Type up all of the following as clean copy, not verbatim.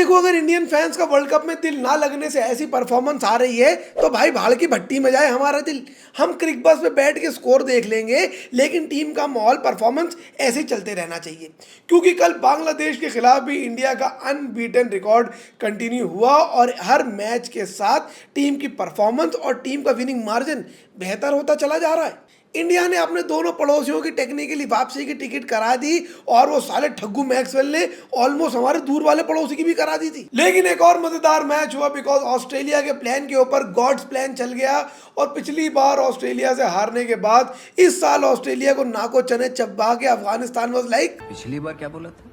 देखो, अगर Indian fans का वर्ल्ड कप में दिल ना लगने से ऐसी परफॉर्मेंस आ रही है तो भाई भाड़ की भट्टी में जाए हमारा दिल। हम क्रिक बस पे बैठ के स्कोर देख लेंगे, लेकिन टीम का माहौल परफॉर्मेंस ऐसे ही चलते रहना चाहिए। क्योंकि कल बांग्लादेश के खिलाफ भी इंडिया का अनबीटन रिकॉर्ड कंटिन्यू हुआ और हर मैच के साथ टीम की परफॉर्मेंस और टीम का विनिंग मार्जिन बेहतर होता चला जा रहा है। इंडिया ने अपने दोनों पड़ोसियों की टेक्निकली वापसी की टिकट करा दी और वो साले ठग्गू मैक्सवेल ने ऑलमोस्ट हमारे दूर वाले पड़ोसी की भी करा दी थी। लेकिन एक और मजेदार मैच हुआ बिकॉज ऑस्ट्रेलिया के प्लान के ऊपर गॉड्स प्लान चल गया और पिछली बार ऑस्ट्रेलिया से हारने के बाद इस साल ऑस्ट्रेलिया को नाको चने चबा के अफगानिस्तान वाज लाइक, पिछली बार क्या बोला था?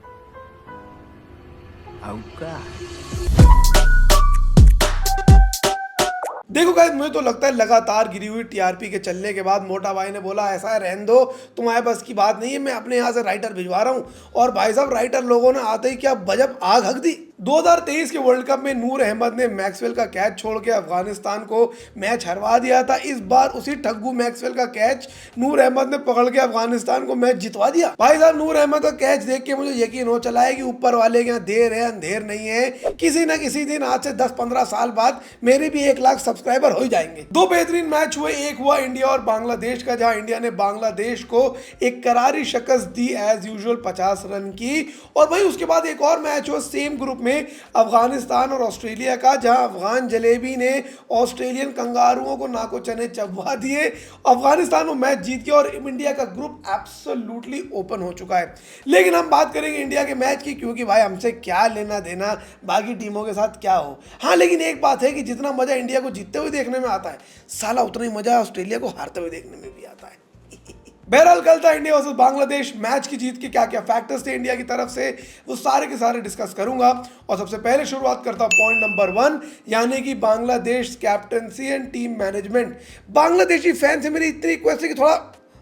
देखो गाइस, मुझे तो लगता है लगातार गिरी हुई टीआरपी के चलने के बाद मोटा भाई ने बोला ऐसा है रहने दो, तुम्हारे बस की बात नहीं है, मैं अपने यहाँ से राइटर भिजवा रहा हूँ। और भाई साहब राइटर लोगों ने आते ही क्या बजब आग हक दी। 2023 के वर्ल्ड कप में नूर अहमद ने मैक्सवेल का कैच छोड़ के अफगानिस्तान को मैच हरवा दिया था। इस बार उसी ठग्गू मैक्सवेल का कैच नूर अहमद ने पकड़ के अफगानिस्तान को मैच जितवा दिया। भाई साहब नूर अहमद का कैच देख के मुझे यकीन हो चला है कि ऊपर वाले के यहाँ देर है अंधेर नहीं है। किसी ना किसी दिन आज से 10-15 साल बाद मेरे भी 1 लाख सब्सक्राइबर हो जाएंगे। 2 बेहतरीन मैच हुए, एक हुआ इंडिया और बांग्लादेश का, जहां इंडिया ने बांग्लादेश को एक करारी शिकस्त दी एज यूजुअल 50 रन की। और भाई उसके बाद एक और मैच हुआ सेम ग्रुप में अफगानिस्तान और ऑस्ट्रेलिया का, जहां अफगान जलेबी ने ऑस्ट्रेलियन कंगारुओं को नाको चने चबवा दिए। अफगानिस्तान वो मैच जीत गया और इंडिया का ग्रुप एब्सोल्युटली ओपन हो चुका है। लेकिन हम बात करेंगे इंडिया के मैच की, क्योंकि भाई हमसे क्या लेना देना बाकी टीमों के साथ क्या हो। हाँ, लेकिन एक बात है कि जितना मजा इंडिया को जीतते हुए देखने में आता है, साला उतना ही मजा ऑस्ट्रेलिया को हारते हुए देखने में भी आता है। बहरहाल कल था इंडिया वर्सेस बांग्लादेश मैच की जीत के क्या क्या फैक्टर्स थे इंडिया की तरफ से, वो सारे के सारे डिस्कस करूंगा। और सबसे पहले शुरुआत करता हूं पॉइंट नंबर 1, यानी कि Bangladesh captaincy and team management. Bangladeshi fan से मेरी इतनी रिक्वेस्ट है कि थोड़ा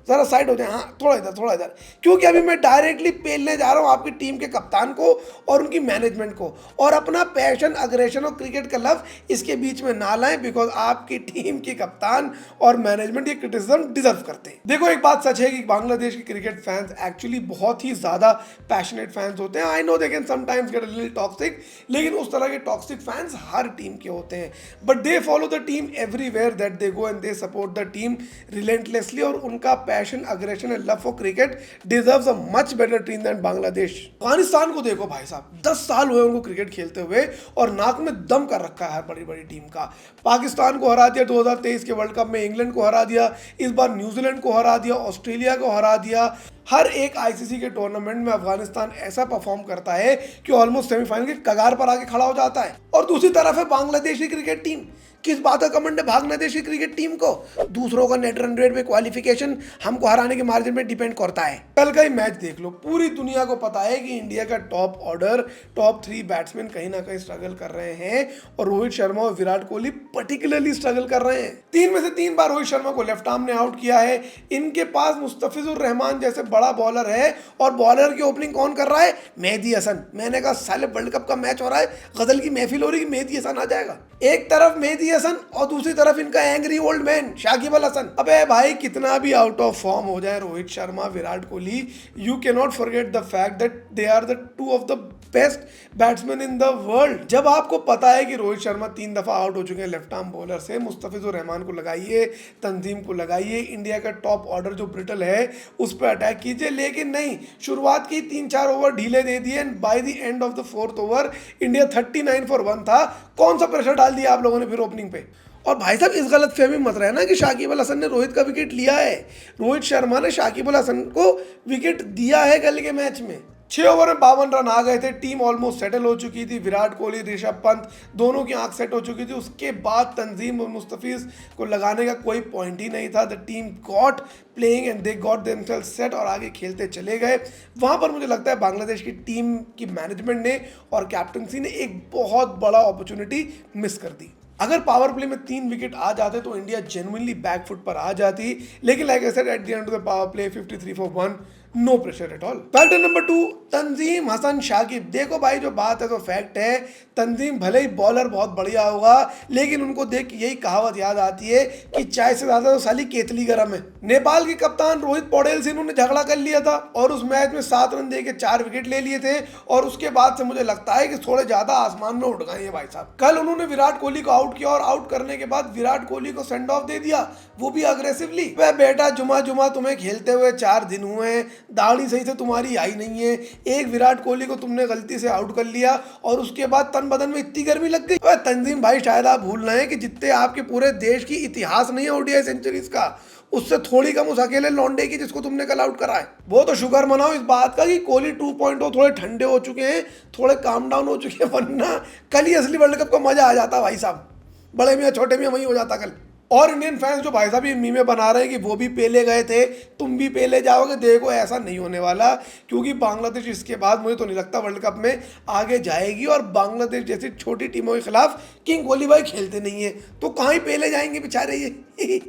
जरा साइड हो जाए, हाँ थोड़ा इधर, क्योंकि अभी मैं डायरेक्टली पेलने जा रहा हूँ आपकी टीम के कप्तान को और उनकी मैनेजमेंट को। और अपना पैशन, अग्रेशन और क्रिकेट का लव इसके बीच में ना लाएं, बिकॉज आपकी टीम के कप्तान और मैनेजमेंट ये क्रिटिसिज्म डिजर्व करते हैं। देखो एक बात सच है कि बांग्लादेश के क्रिकेट फैंस एक्चुअली बहुत ही ज्यादा पैशनेट फैंस होते हैं। I know they can sometimes get a little toxic, लेकिन उस तरह के टॉक्सिक फैंस हर टीम के होते हैं। But they follow the team everywhere that they go and they support the team relentlessly. और उनका passion, aggression and love for cricket deserves a much better team than Bangladesh. Afghanistan को देखो भाई साहब, 10 साल हुए उनको क्रिकेट खेलते हुए और नाक में दम कर रखा है हर बड़ी बड़ी टीम का। पाकिस्तान को हरा दिया 2023 के वर्ल्ड कप में, इंग्लैंड को हरा दिया, इस बार न्यूजीलैंड को हरा दिया, ऑस्ट्रेलिया को हरा दिया। हर एक आईसीसी के टूर्नामेंट में अफगानिस्तान ऐसा परफॉर्म करता है कि ऑलमोस्ट सेमीफाइनल के कगार पर आके खड़ा हो जाता है। और दूसरी तरफ है बांग्लादेश की क्रिकेट टीम। किस बात का कमेंट है बांग्लादेश की क्रिकेट टीम को? दूसरों का नेट रन रेट पे क्वालिफिकेशन हमको हराने के मार्जिन पे डिपेंड करता है। कल का ही मैच देख लो, पूरी दुनिया को पता है कि इंडिया का टॉप ऑर्डर, टॉप 3 बैट्समैन कहीं ना कहीं स्ट्रगल कर रहे हैं और रोहित शर्मा और विराट कोहली पर्टिकुलरली स्ट्रगल कर रहे हैं। 3 में से 3 बार रोहित शर्मा को लेफ्ट आर्म ने आउट किया है। इनके पास मुस्तफिजुर रहमान जैसे बड़ा बॉलर है और बॉलर की ओपनिंग कौन कर रहा है? मेहदी हसन। मैंने कहा साले वर्ल्ड कप का मैच हो रहा है, गजल की महफिल हो रही है, मेहदी हसन आ जाएगा। एक तरफ मेहदी हसन और दूसरी तरफ इनका angry old man Shakib Al Hasan. अबे भाई कितना भी आउट ऑफ फॉर्म हो जाए Rohit Sharma, Virat Kohli, you can not forget the fact that they are the 2 of the best batsman in the world. जब आपको पता है कि रोहित शर्मा 3 दफा आउट हो चुके हैं लेफ्ट आर्म बॉलर से, मुस्तफिजुर रहमान को लगाइए, तंजीम को लगाइए, इंडिया का टॉप ऑर्डर जो ब्रिटल है उस पर अटैक कीजिए। लेकिन नहीं, शुरुआत की 3-4 ओवर ढीले दे दिए and by the end of the 4th over India 39 for 1 था। कौन सा प्रेशर डाल दिया आप लोगों ने फिर ओपनिंग पे? और भाई साहब इस गलत फहमी मत रहना कि शाकिब अल हसन ने रोहित का विकेट लिया है। रोहित शर्मा ने शाकिब अल हसन को विकेट दिया है कल के मैच में। 6 ओवर में 52 रन आ गए थे, टीम ऑलमोस्ट सेटल हो चुकी थी। विराट कोहली, ऋषभ पंत दोनों की आंख सेट हो चुकी थी। उसके बाद तंजीम और मुस्तफिज को लगाने का कोई पॉइंट ही नहीं था। The team got playing and they got themselves set और आगे खेलते चले गए। वहाँ पर मुझे लगता है बांग्लादेश की टीम की मैनेजमेंट ने और कैप्टनसी ने एक बहुत बड़ा अपॉर्चुनिटी मिस कर दी। अगर पावर प्ले में 3 विकेट आ जाते तो इंडिया जेन्युइनली बैकफुट पर आ जाती। लेकिन like I said at the end of the power play 53 for 1 no pressure at all. Factor number 2, Tanzim Hasan Shakib. देखो भाई जो बात है तो फैक्ट है, तंजीम भले ही बॉलर बहुत बढ़िया होगा, लेकिन उनको देख के यही कहावत याद आती है कि चाय से ज्यादा तो साली केतली गर्म है। नेपाल के कप्तान रोहित पौडेल से इन्होंने झगड़ा कर लिया था और उस मैच में 7 रन देके 4 विकेट ले लिए थे, और उसके बाद से मुझे लगता है कि थोड़े ज्यादा आसमान में उड़ गए हैं भाई साहब। कल उन्होंने विराट कोहली को आउट किया और आउट करने के बाद विराट कोहली को सेंड ऑफ दे दिया, वो भी अग्रेसिवली। वह बेटा जुमा जुमा तुम्हें खेलते हुए 4 दिन हुए हैं, दाढ़ी सही से तुम्हारी आई नहीं है, एक विराट कोहली को तुमने गलती से आउट कर लिया और उसके बाद तन बदन में इतनी गर्मी लग गई। तंजीम भाई शायद आप भूल रहे हैं कि जितने आपके पूरे देश की इतिहास नहीं है ओडीआई सेंचुरीज का, उससे थोड़ी कम उस अकेले लॉन्डे की जिसको तुमने कल आउट करा है। वो तो शुक्र मनाओ इस बात का कि कोहली 2.0 थोड़े ठंडे हो चुके हैं, थोड़े काम डाउन हो चुके हैं, वरना कल ही असली वर्ल्ड कप का मजा आ जाता भाई साहब। बड़े मियाँ छोटे मियाँ वही हो जाता कल। और इंडियन फैंस जो भाई साहब ये मीमे बना रहे हैं कि वो भी पेले गए थे, तुम भी पेले जाओगे, देखो ऐसा नहीं होने वाला, क्योंकि बांग्लादेश इसके बाद मुझे तो नहीं लगता वर्ल्ड कप में आगे जाएगी, और बांग्लादेश जैसी छोटी टीमों के खिलाफ किंग कोहली भाई खेलते नहीं है, तो कहाँ ही पेले जाएंगे बेचारे ये।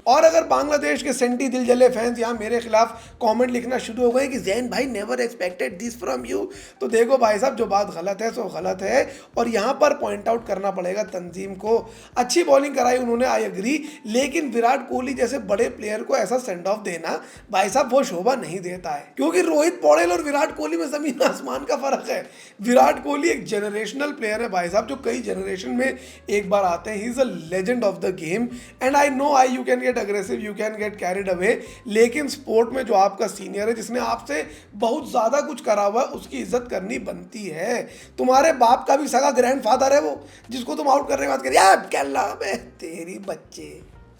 और अगर बांग्लादेश के सेंटी दिल जले फैंस यहाँ मेरे खिलाफ कॉमेंट लिखना शुरू हो गए कि जैन भाई never expected this from you, तो देखो भाई साहब जो बात गलत है सो गलत है, और यहाँ पर पॉइंट आउट करना पड़ेगा तंजीम को। अच्छी बॉलिंग कराई उन्होंने, आई एग्री, लेकिन विराट कोहली जैसे बड़े प्लेयर को ऐसा सेंड ऑफ देना भाई साहब वो शोभा नहीं देता है, क्योंकि रोहित पौडेल और विराट कोहली में जमीन आसमान का फर्क है। विराट कोहली एक जनरेशनल प्लेयर है भाई साहब, जो कई जनरेशन में एक बार आते हैं। He is a legend of the game, and I know I you can get aggressive, you can get carried away, लेकिन स्पोर्ट में जो आपका सीनियर है, जिसने आपसे बहुत ज्यादा कुछ करा हुआ है, उसकी इज्जत करनी बनती है। तुम्हारे बाप का भी सगा ग्रैंडफादर है वो, जिसको तुम आउट करने की बात करिए, यार क्या लाभ है तेरी बच्चे।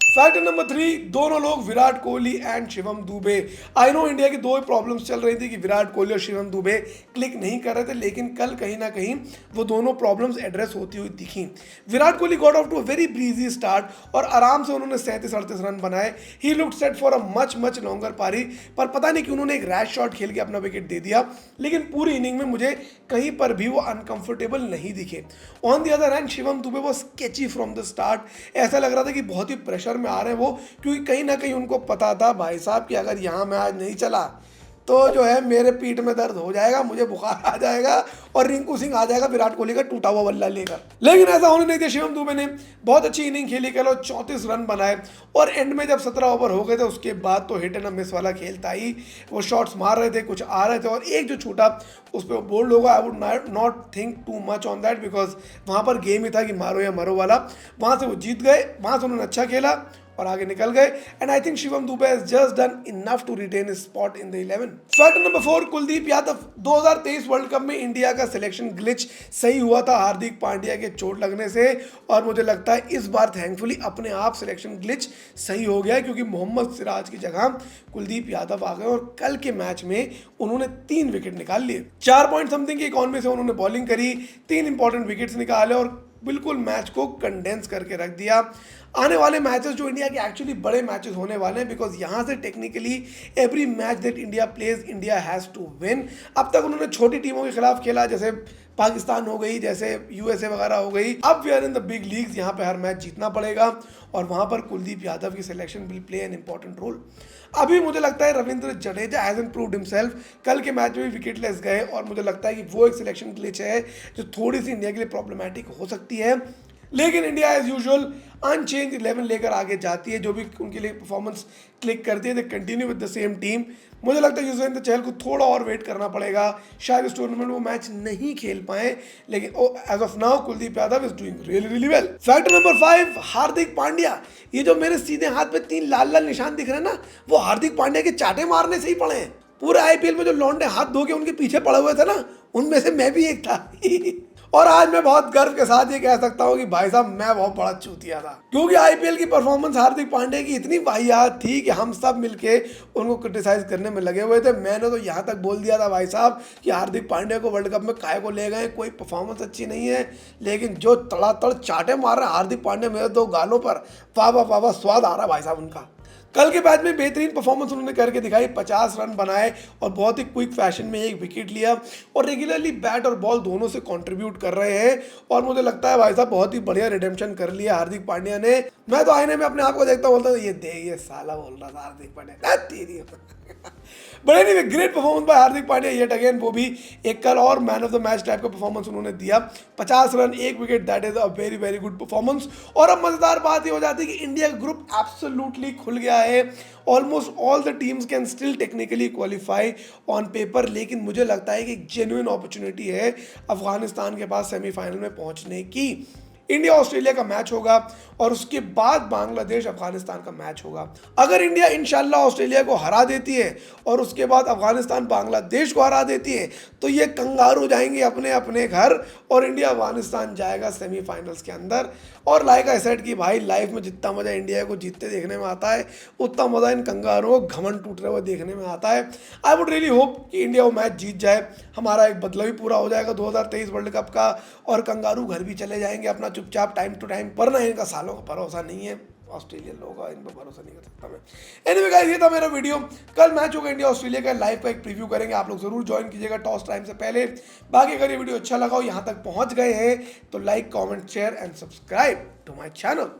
फैक्टर नंबर 3, दोनों लोग Virat Kohli and Shivam Dubey. I know India की दो ही प्रॉब्लम्स चल रही थी कि विराट कोहली और शिवम दुबे क्लिक नहीं कर रहे थे, लेकिन कल कहीं ना कहीं वो दोनों प्रॉब्लम्स एड्रेस होती हुई दिखी। Virat Kohli got off to a very breezy start और आराम से उन्होंने 37-38 रन बनाए। He looked set for a much longer पारी, पर पता नहीं कि उन्होंने एक रैश शॉट खेल के अपना विकेट दे दिया, लेकिन पूरी इनिंग में मुझे कहीं पर भी वो अनकंफर्टेबल नहीं दिखे। On the other hand Shivam Dubey वो स्केची फ्रॉम द स्टार्ट। ऐसा लग रहा था कि बहुत ही प्रेशर में आ रहे हैं वो, क्योंकि कहीं ना कहीं उनको पता था भाई साहब कि अगर यहाँ मैं आज नहीं चला तो जो है मेरे पीठ में दर्द हो जाएगा, मुझे बुखार आ जाएगा और रिंकू सिंह आ जाएगा विराट कोहली का टूटा हुआ बल्ला लेकर। लेकिन ऐसा होने नहीं दिया। शिवम दुबे ने बहुत अच्छी इनिंग खेली, कल 34 रन बनाए, और एंड में जब 17 ओवर हो गए थे उसके बाद तो हिट एंड मिस वाला खेल था ही। वो शॉट्स मार रहे थे, कुछ आ रहे थे, और एक जो छूटा उस पर बोल्ड होगा। I would not think too much on that, because वहाँ पर गेम ही था कि मारो या मरो वाला। वहाँ से वो जीत गए, वहाँ से उन्होंने अच्छा खेला और आगे निकल गए, and I think Shivam Dube has just done enough to retain his spot in the 11। Fact number 4, Kuldeep Yadav. 2023 world cup में इंडिया का सिलेक्शन ग्लिच सही हुआ था हार्दिक पांड्या के चोट लगने से, और मुझे लगता है इस बार थैंकफुली अपने आप सिलेक्शन ग्लिच सही हो गया, क्योंकि मोहम्मद सिराज की जगह कुलदीप यादव आ गए और कल के मैच में उन्होंने 3 विकेट निकाल लिए। 4 पॉइंट समथिंग की इकॉनमी से उन्होंने बॉलिंग करी, 3 इंपॉर्टेंट विकेट्स निकाले और बिल्कुल मैच को कंडेंस करके रख दिया। आने वाले मैचेस जो इंडिया के एक्चुअली बड़े मैचेस होने वाले हैं, बिकॉज यहाँ से technically every match that India plays India has to win. अब तक उन्होंने छोटी टीमों के खिलाफ खेला, जैसे पाकिस्तान हो गई, जैसे यूएसए वगैरह हो गई। अब we are in the big leagues, यहाँ पे हर मैच जीतना पड़ेगा, और वहाँ पर कुलदीप यादव की selection will play an important role. अभी मुझे लगता है Ravindra Jadeja has improved himself, कल के मैच में भी विकेटलेस गए, और मुझे लगता है कि वो एक सिलेक्शन ग्लिच है जो थोड़ी सी इंडिया के लिए प्रॉब्लमैटिक हो सकती है। लेकिन इंडिया एज यूजुअल अनचेंज 11 लेकर आगे जाती है, जो भी उनके लिए परफॉर्मेंस क्लिक करती है, they continue with the same team. मुझे लगता है युजवेंद्र चहल को थोड़ा और वेट करना पड़ेगा, शायद इस टूर्नामेंट में वो मैच नहीं खेल पाए, लेकिन as of now Kuldeep Yadav is doing really well. Factor number 5, Hardik Pandya. ये जो मेरे सीधे हाथ पे 3 लाल निशान दिख रहे हैं ना, वो हार्दिक पांड्या के चाटे मारने से ही पड़े हैं। पूरे आईपीएल में जो लौंडे हाथ धो के उनके पीछे पड़े हुए थे ना, उनमें से मैं भी एक था। और आज मैं बहुत गर्व के साथ ये कह सकता हूँ कि भाई साहब मैं बहुत बड़ा चूतिया था, क्योंकि आईपीएल की परफॉर्मेंस हार्दिक पांड्या की इतनी वाहियात थी कि हम सब मिलके उनको क्रिटिसाइज करने में लगे हुए थे। मैंने तो यहाँ तक बोल दिया था भाई साहब कि हार्दिक पांड्या को वर्ल्ड कप में काहे को ले गए, कोई परफॉर्मेंस अच्छी नहीं है, लेकिन जो तड़ातड़ चाटे मार रहे हार्दिक पांड्या मेरे 2 गालों पर, वाह वाह वाह वाह, स्वाद आ रहा भाई साहब उनका। कल के मैच में बेहतरीन परफॉर्मेंस उन्होंने करके दिखाई, 50 रन बनाए और बहुत ही क्विक फैशन में 1 विकेट लिया, और रेगुलरली बैट और बॉल दोनों से कंट्रीब्यूट कर रहे हैं, और मुझे लगता है भाई साहब बहुत ही बढ़िया रिडेम्पशन कर लिया हार्दिक पांड्या ने। मैं तो आईने में अपने आप को देखता बोलता ये साला बोल रहा था हार्दिक पांड्या तेरी but anyway great performance by Hardik Pandya yet again, वो भी एक कल और man of the match type का परफॉर्मेंस उन्होंने दिया। 50 run, 1 wicket, that is a very very good performance. और अब मजेदार बात ये हो जाती है कि इंडिया का ग्रुप एब्सोल्युटली खुल गया है। Almost all the teams can still technically qualify on paper, लेकिन मुझे लगता है कि एक जेन्युइन अपॉर्चुनिटी है अफगानिस्तान के पास सेमीफाइनल में पहुंचने की। इंडिया ऑस्ट्रेलिया का मैच होगा और उसके बाद बांग्लादेश अफगानिस्तान का मैच होगा। अगर इंडिया इंशाल्लाह ऑस्ट्रेलिया को हरा देती है और उसके बाद अफगानिस्तान बांग्लादेश को हरा देती है, तो ये कंगारू जाएंगे अपने अपने घर और इंडिया अफगानिस्तान जाएगा सेमीफाइनल्स के अंदर। और लाइक आई सेड कि भाई लाइफ में जितना मज़ा इंडिया को जीतते देखने में आता है, उतना मज़ा इन कंगारुओं को घमंड टूट रहे हुए देखने में आता है। आई वुड रियली होप कि इंडिया वो मैच जीत जाए, हमारा एक बदला भी पूरा हो जाएगा 2023 वर्ल्ड कप का, और कंगारू घर भी चले जाएंगे अपना चुपचाप टाइम टू टाइम। पर ना इनका सालों का भरोसा नहीं है, ऑस्ट्रेलियन लोगों का इन पर भरोसा नहीं कर सकता मैं। एनीवे गाइस, ये था मेरा वीडियो। कल मैच होगा इंडिया ऑस्ट्रेलिया का, लाइव का एक प्रीव्यू करेंगे, आप लोग जरूर ज्वाइन कीजिएगा टॉस टाइम से पहले। बाकी अगर ये वीडियो अच्छा लगा हो, यहाँ तक पहुँच गए हैं, तो like, comment, share and subscribe to my channel.